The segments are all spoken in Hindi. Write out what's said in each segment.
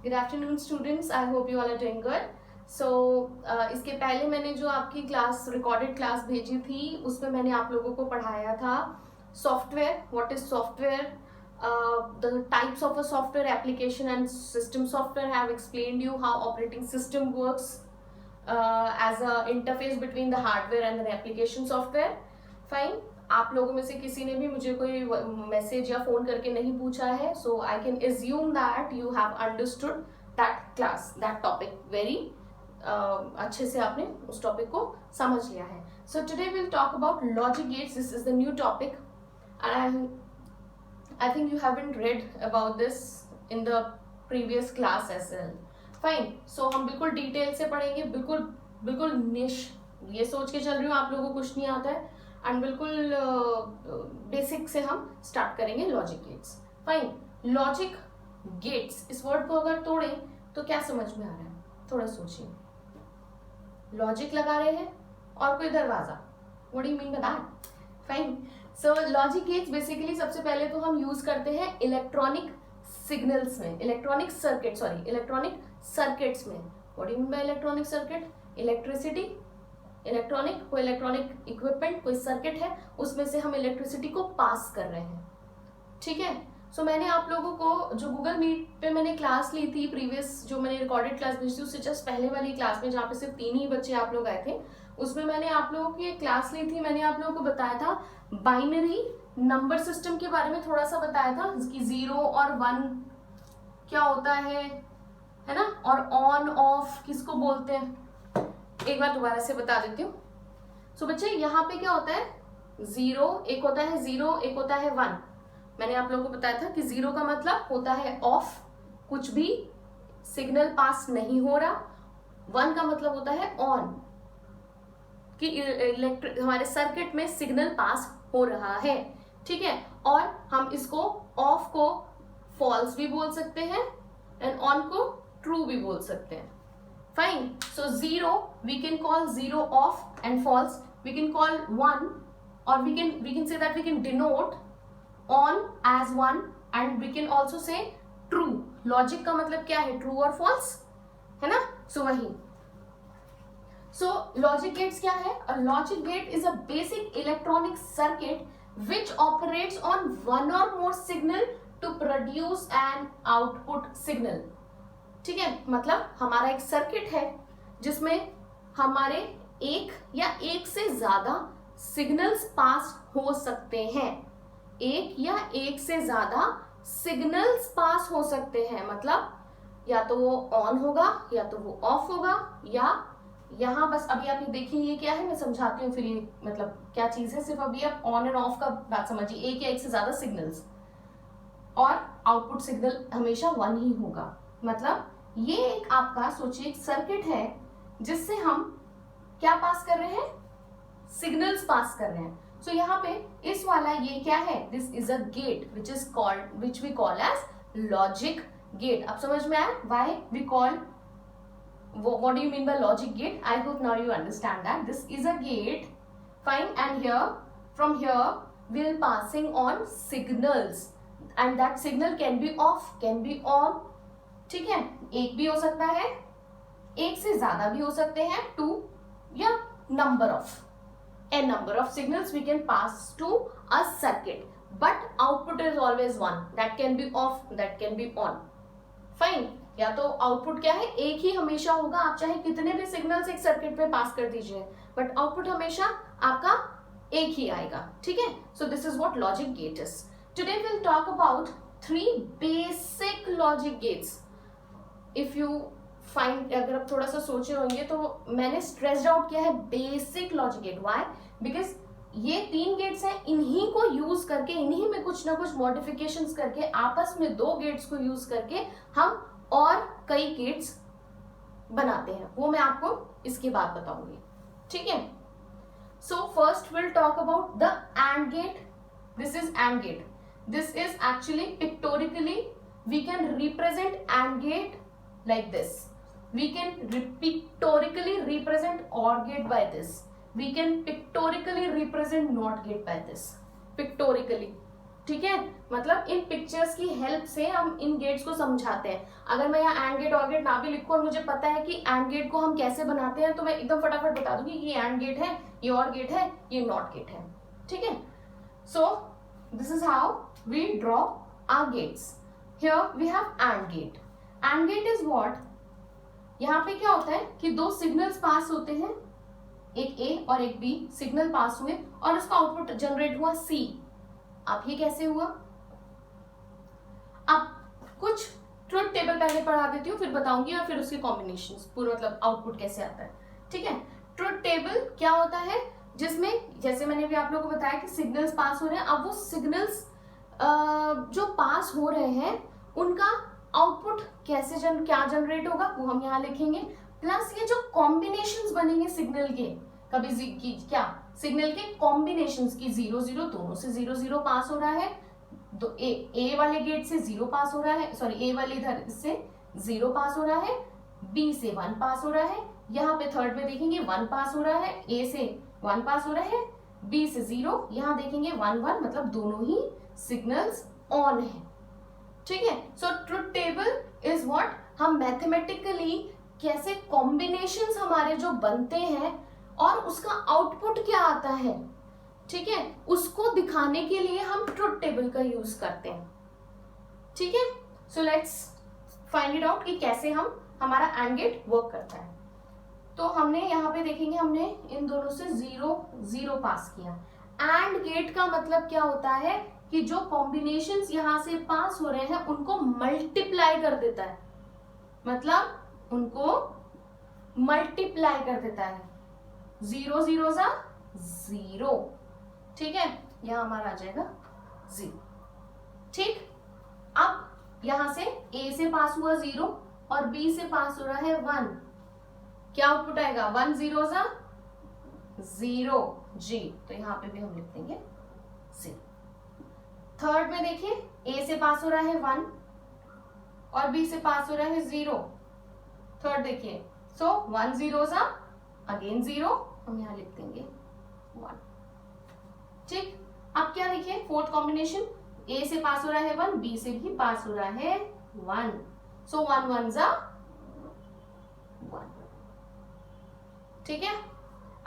Good afternoon students, I hope you all are doing good. So इसके पहले मैंने जो आपकी क्लास रिकॉर्डेड क्लास भेजी थी उसमें मैंने आप लोगों को पढ़ाया था software. What is software, the types of a software application and system software. Have explained you how operating system works as a interface between the hardware and the application software. Fine. आप लोगों में से किसी ने भी मुझे कोई मैसेज या फोन करके नहीं पूछा है, so I can assume that you have understood that class, that topic very अच्छे से आपने उस टॉपिक को समझ लिया है. So today will talk about logic gates. This is the new topic and I think you haven't read about this in the previous class as well. Fine. So हम बिल्कुल डिटेल से पढ़ेंगे, बिल्कुल निश. ये सोच के चल रही हूँ आप लोगों को कुछ नहीं आता है, एंड बिल्कुल बेसिक से हम स्टार्ट करेंगे logic gates. Fine. Logic gates, इस वर्ड को अगर तोड़ें तो क्या समझ में आ रहा है? थोड़ा सोचिए. लॉजिक लगा रहे हैं और कोई दरवाजा. What do you mean by that? Fine. So logic gates basically सबसे पहले तो हम यूज करते हैं इलेक्ट्रॉनिक सिग्नल्स में, इलेक्ट्रॉनिक सर्किट्स में. What do you mean by electronic circuit? Electricity, electronic, कोई इलेक्ट्रॉनिक इक्विपमेंट, कोई सर्किट है, उसमें से हम इलेक्ट्रिसिटी को पास कर रहे हैं. ठीक है. सो मैंने आप लोगों को जो गूगल मीट पे मैंने क्लास ली थी, प्रीवियस जो मैंने रिकॉर्डेड क्लास भेजी थी, उससे जस्ट पहले वाली क्लास में जहाँ पे सिर्फ 3 ही बच्चे आप लोग आए थे, उसमें मैंने आप लोगों की एक क्लास ली थी. मैंने आप लोगों को बताया था बाइनरी नंबर सिस्टम के बारे में, थोड़ा सा बताया था कि 0 और 1 क्या होता है ना, और ऑन ऑफ किसको बोलते हैं. एक बार दोबारा से बता देती हूँ. सो बच्चे यहाँ पे क्या होता है? 0 एक होता है 0, एक होता है 1. मैंने आप लोगों को बताया था कि 0 का मतलब होता है ऑफ, कुछ भी सिग्नल पास नहीं हो रहा. 1 का मतलब होता है ऑन, कि हमारे सर्किट में सिग्नल पास हो रहा है. ठीक है. और हम इसको ऑफ को फॉल्स भी बोल सकते हैं एंड ऑन को ट्रू भी बोल सकते हैं. Fine. So 0 we can call 0 off and false. We can call 1, और we can say that we can denote on as 1, and we can also say true. Logic का मतलब क्या है? ट्रू और फॉल्स, है ना. सो वही. So logic gates क्या है? A logic gate is a basic electronic circuit which operates on one or more signal to produce an output signal. ठीक है. मतलब हमारा एक सर्किट है जिसमें हमारे एक या एक से ज्यादा सिग्नल्स पास हो सकते हैं. एक या एक से ज्यादा सिग्नल्स पास हो सकते हैं. मतलब या तो वो ऑन होगा या तो वो ऑफ होगा, या यहाँ बस अभी आप देखिए ये क्या है, मैं समझाती हूँ फिर ये मतलब क्या चीज है. सिर्फ अभी आप ऑन एंड ऑफ का बात समझिए. एक या एक से ज्यादा सिग्नल्स, और आउटपुट सिग्नल हमेशा 1 ही होगा. मतलब ये एक आपका सोचिए एक सर्किट है जिससे हम क्या पास कर रहे हैं? सिग्नल्स पास कर रहे हैं. सो यहाँ पे इस वाला ये क्या है? This is a gate which we call as logic gate. अब समझ में आया why we call. What do you mean by logic gate? I hope now you understand that this is a gate. Fine. And here, from here, we'll passing on signals, and that signal can be off, can be on. ठीक है. एक भी हो सकता है, एक से ज्यादा भी हो सकते हैं, 2 या number of signals we can pass to a circuit, but output is always 1. That can be off, that can be on. Fine. या तो आउटपुट क्या है? एक ही हमेशा होगा. आप चाहे कितने भी सिग्नल्स एक सर्किट पे पास कर दीजिए, बट आउटपुट हमेशा आपका एक ही आएगा. ठीक है. So this is what logic gate is. Today will talk about 3 basic logic gates. If you find, अगर आप थोड़ा सा सोचे होंगे तो मैंने स्ट्रेस्ड आउट किया है basic logic gate. Why? Because ये 3 गेट्स हैं, इन्हीं को यूज करके, इन्हीं में कुछ ना कुछ मॉडिफिकेशंस करके, आपस में 2 गेट्स को यूज करके हम और कई गेट्स बनाते हैं. वो मैं आपको इसके बाद बताऊंगी. ठीक है. So first will talk about the and gate. This is and gate. This is actually pictorially we can represent and gate like this. We can pictorially represent or gate by this. We can pictorially represent NOT gate by this. Pictorially. ठीक है, मतलब इन पिक्चर्स की हेल्प से हम इन गेट्स को समझाते हैं। अगर मैं यहाँ एंड गेट और गेट ना भी लिखूं और मुझे पता है कि एंड गेट को हम कैसे बनाते हैं, तो मैं एकदम फटाफट बता दूंगी ये एंड गेट है, ये और गेट है, ये नॉट गेट है। ठीक है, so this is how we draw our gates. Here we have and gate. And gate is what, यहाँ पे क्या होता है कि दो सिग्नल्स पास होते हैं, एक ए और एक बी सिग्नल पास हुए और उसका आउटपुट जनरेट हुआ सी। अब ये कैसे हुआ, अब कुछ ट्रुथ टेबल पहले पढ़ा देती हूँ, फिर बताऊंगी और फिर उसके कॉम्बिनेशंस, पूरा मतलब आउटपुट कैसे आता है। ठीक है, ट्रुथ टेबल क्या होता है, जिसमें जैसे मैंने भी आप लोगों को बताया कि सिग्नल्स पास हो रहे हैं। अब वो सिग्नल्स जो पास हो रहे हैं उनका आउटपुट कैसे क्या जनरेट होगा वो हम यहाँ लिखेंगे, प्लस ये जो कॉम्बिनेशंस बनेंगे सिग्नल के, कभी क्या सिग्नल के कॉम्बिनेशंस की 0 0 दोनों से 0 0 पास हो रहा है, तो ए वाले गेट से 0 पास हो रहा है, सॉरी ए वाले इधर से 0 पास हो रहा है, बी से 1 पास हो रहा है, यहाँ पे थर्ड में देखेंगे 1 पास हो रहा है, ए से 1 पास हो रहा है, बी से 0, यहाँ देखेंगे 1 1, मतलब दोनों ही सिग्नल्स ऑन है। ठीक है, सो ट्रुथ टेबल इज व्हाट, हम मैथमेटिकली कैसे कॉम्बिनेशंस हमारे जो बनते हैं और उसका आउटपुट क्या आता है, ठीक है, उसको दिखाने के लिए हम ट्रुथ टेबल का यूज करते हैं। ठीक है, so let's find it out कि कैसे हम हमारा एंड गेट वर्क करता है। तो हमने यहाँ पे देखेंगे, हमने इन दोनों से 0 0 पास किया। एंड गेट का मतलब क्या होता है कि जो कॉम्बिनेशंस यहाँ से पास हो रहे हैं उनको मल्टीप्लाई कर देता है, मतलब उनको मल्टीप्लाई कर देता है, 0 0 सा 0। ठीक है, यहां हमारा आ जाएगा 0। ठीक, अब यहां से ए से पास हुआ 0 और बी से पास हो रहा है 1, क्या आउटपुट आएगा, 1 0 सा 0 जी, तो यहां पे भी हम लिख देंगे 0। थर्ड में देखिए, ए से पास हो रहा है 1 और बी से पास हो रहा है 0, थर्ड देखिए, सो 1 0 सा अगेन 0, हम यहां लिख देंगे 1। ठीक, अब क्या देखिए, फोर्थ कॉम्बिनेशन, ए से पास हो रहा है 1, बी से भी पास हो रहा है 1, सो 1 1 सा 1। ठीक है,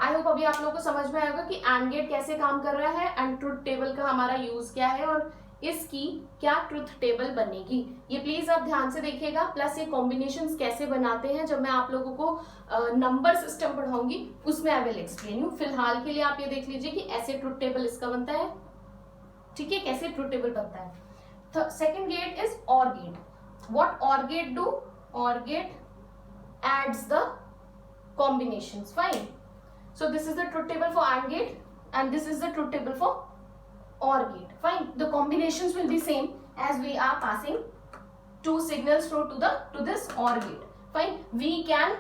आई होप अभी आप लोगों को समझ में आएगा कि एंड गेट कैसे काम कर रहा है एंड ट्रुथ टेबल का हमारा यूज क्या है और इसकी क्या ट्रुथ टेबल बनेगी। ये प्लीज आप ध्यान से देखिएगा, प्लस ये कॉम्बिनेशंस कैसे बनाते हैं जब मैं आप लोगों को नंबर सिस्टम पढ़ाऊंगी उसमें आई विल एक्सप्लेन यू। फिलहाल के लिए आप ये देख लीजिए कि ऐसे ट्रुथ टेबल इसका बनता है। ठीक है, कैसे ट्रुथ टेबल बनता है। तो second gate is or gate. What or gate do, or gate adds the combinations, fine. So this is the truth table for AND gate and this is the truth table for OR gate, fine. The combinations will be same as we are passing two signals to this OR gate, fine. We can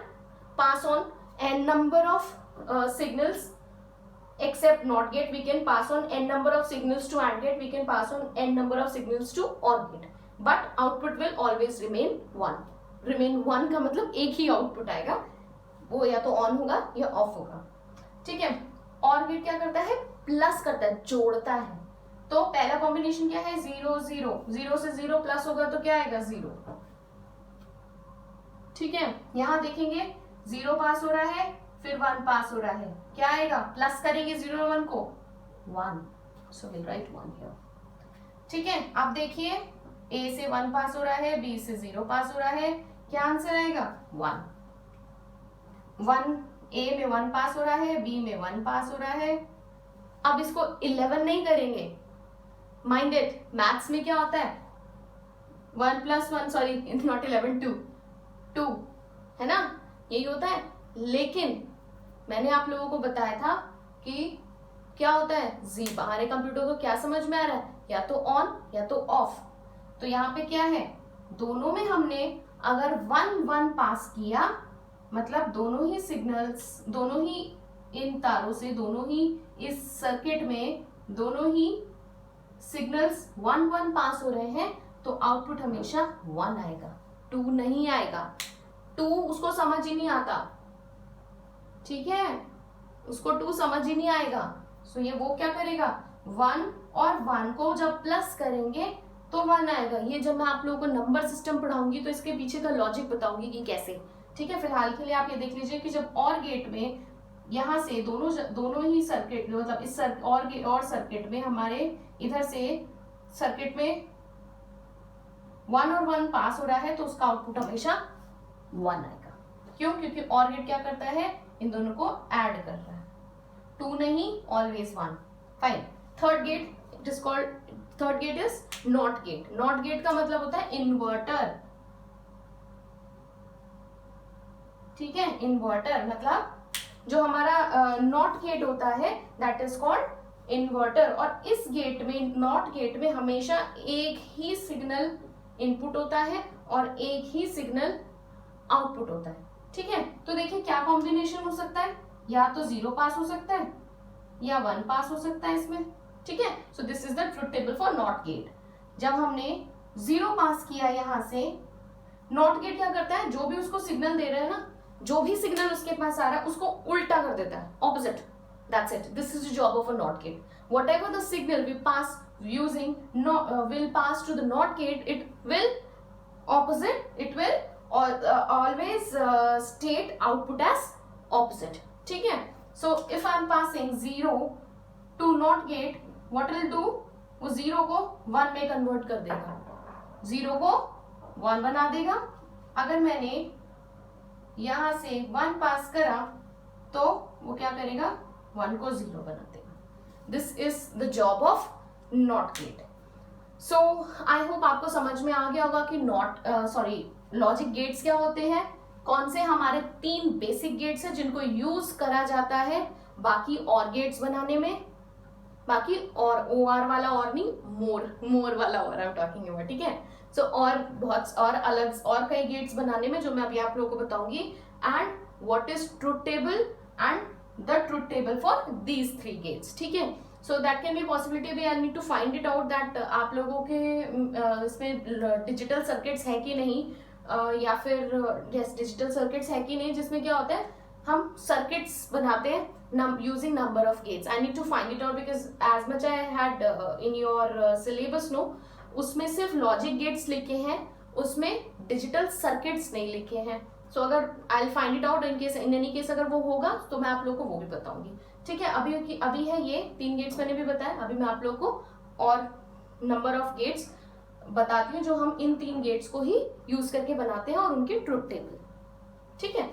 pass on n number of signals except NOT gate. We can pass on n number of signals to AND gate, we can pass on n number of signals to OR gate, but output will always remain 1. remain 1 का मतलब एक ही आउटपुट आएगा, वो या तो ऑन होगा या ऑफ होगा। ठीक है, और गेट क्या करता है, प्लस करता है, जोड़ता है। तो पहला कॉम्बिनेशन क्या है, 0 0, 0 से 0 प्लस होगा तो क्या आएगा 0। ठीक है, यहां देखेंगे 0 पास हो रहा है, फिर 1 पास हो रहा है, क्या आएगा, प्लस करेंगे 0 और 1 को 1, सो विल राइट 1 हियर। ठीक है, अब देखिए ए से 1 पास हो रहा है, बी से 0 पास हो रहा है, क्या आंसर आएगा 1। 1 ए में 1 पास हो रहा है, बी में 1 पास हो रहा है। अब इसको 11 नहीं करेंगे, माइंडेड, मैथ्स में क्या होता है 1 + 1, सॉरी नॉट 11, 2 है ना, यही होता है। लेकिन मैंने आप लोगों को बताया था कि क्या होता है, जी हमारे कंप्यूटर को क्या समझ में आ रहा है, या तो ऑन या तो ऑफ। तो यहाँ पे क्या है, दोनों में हमने अगर 1 1 पास किया, मतलब दोनों ही सिग्नल्स, दोनों ही इन तारों से, दोनों ही इस सर्किट में दोनों ही सिग्नल्स 1 1 पास हो रहे हैं, तो आउटपुट हमेशा 1 आएगा, 2 नहीं आएगा। 2 उसको समझ ही नहीं आता, ठीक है, उसको 2 समझ ही नहीं आएगा। सो ये वो क्या करेगा, 1 और 1 को जब प्लस करेंगे तो 1 आएगा। ये जब मैं आप लोगों को नंबर सिस्टम पढ़ाऊंगी तो इसके पीछे का लॉजिक बताऊंगी कि कैसे। ठीक है, फिलहाल के लिए आप ये देख लीजिए कि जब और गेट में यहाँ से दोनों ही सर्किट, मतलब इस और सर्किट में हमारे इधर से सर्किट में 1 और 1 पास हो रहा है तो उसका आउटपुट हमेशा 1 आएगा। क्यों? क्योंकि और गेट क्या करता है, इन दोनों को ऐड कर रहा है। 2 नहीं, always 1। Fine. Third gate is not gate. Not gate का मतलब होता है इन्वर्टर। ठीक है, इन्वर्टर मतलब जो हमारा नॉट गेट होता है दैट इज कॉल्ड इन्वर्टर। और इस गेट में, नॉट गेट में हमेशा एक ही सिग्नल इनपुट होता है और एक ही सिग्नल आउटपुट होता है। ठीक है, तो देखिए क्या कॉम्बिनेशन हो सकता है, या तो 0 पास हो सकता है या 1 पास हो सकता है इसमें। ठीक है, so this is the truth table for not gate. जब हमने 0 पास किया यहां से, नॉट गेट क्या करता है, जो भी उसको सिग्नल दे रहे हैं ना, जो भी सिग्नल उसके पास आ रहा है उसको उल्टा कर देता है, opposite. That's it, this is the job of a not gate. Whatever the signal we pass using will pass to the NOT gate, it will opposite, it will always state output as opposite. ठीक है, so if I am passing 0 to NOT gate, what will do, वो 0 को 1 में कन्वर्ट कर देगा, 0 को 1 बना देगा। अगर मैंने यहां से 1 पास करा तो वो क्या करेगा, 1 को 0 बना देगा। This is the job of NOT gate. So I hope आपको समझ में आ गया होगा कि लॉजिक गेट्स क्या होते हैं, कौन से हमारे 3 बेसिक गेट्स हैं जिनको यूज करा जाता है बाकी और गेट्स बनाने में। बाकी और OR वाला और नहीं, मोर वाला और आई एम टॉकिंग अबाउट। ठीक है, सो और बहुत और अलग और कई गेट्स बनाने में जो मैं अभी आप लोगों को बताऊंगी। And what is truth table and the truth table for these 3 gates. ठीक है, so that can be possibility भी, I need to find it out that आप लोगों के इसमें डिजिटल सर्किट्स है कि नहीं, या फिर यस डिजिटल सर्किट्स है कि नहीं, जिसमें क्या होता है हम सर्किट्स बनाते हैं using number of gates. I need to find it out because as much I had in your syllabus no, उसमें सिर्फ लॉजिक गेट्स लिखे हैं, उसमें डिजिटल सर्किट्स नहीं लिखे हैं। सो अगर I will find it out in any case अगर वो होगा तो मैं आप लोगों को वो भी बताऊंगी। ठीक है, अभी है ये 3 गेट्स मैंने भी बताया। अभी मैं आप लोगों को और नंबर ऑफ गेट्स बताती हूँ जो हम इन 3 गेट्स को ही यूज करके बनाते हैं और उनकी ट्रुथ टेबल। ठीक है।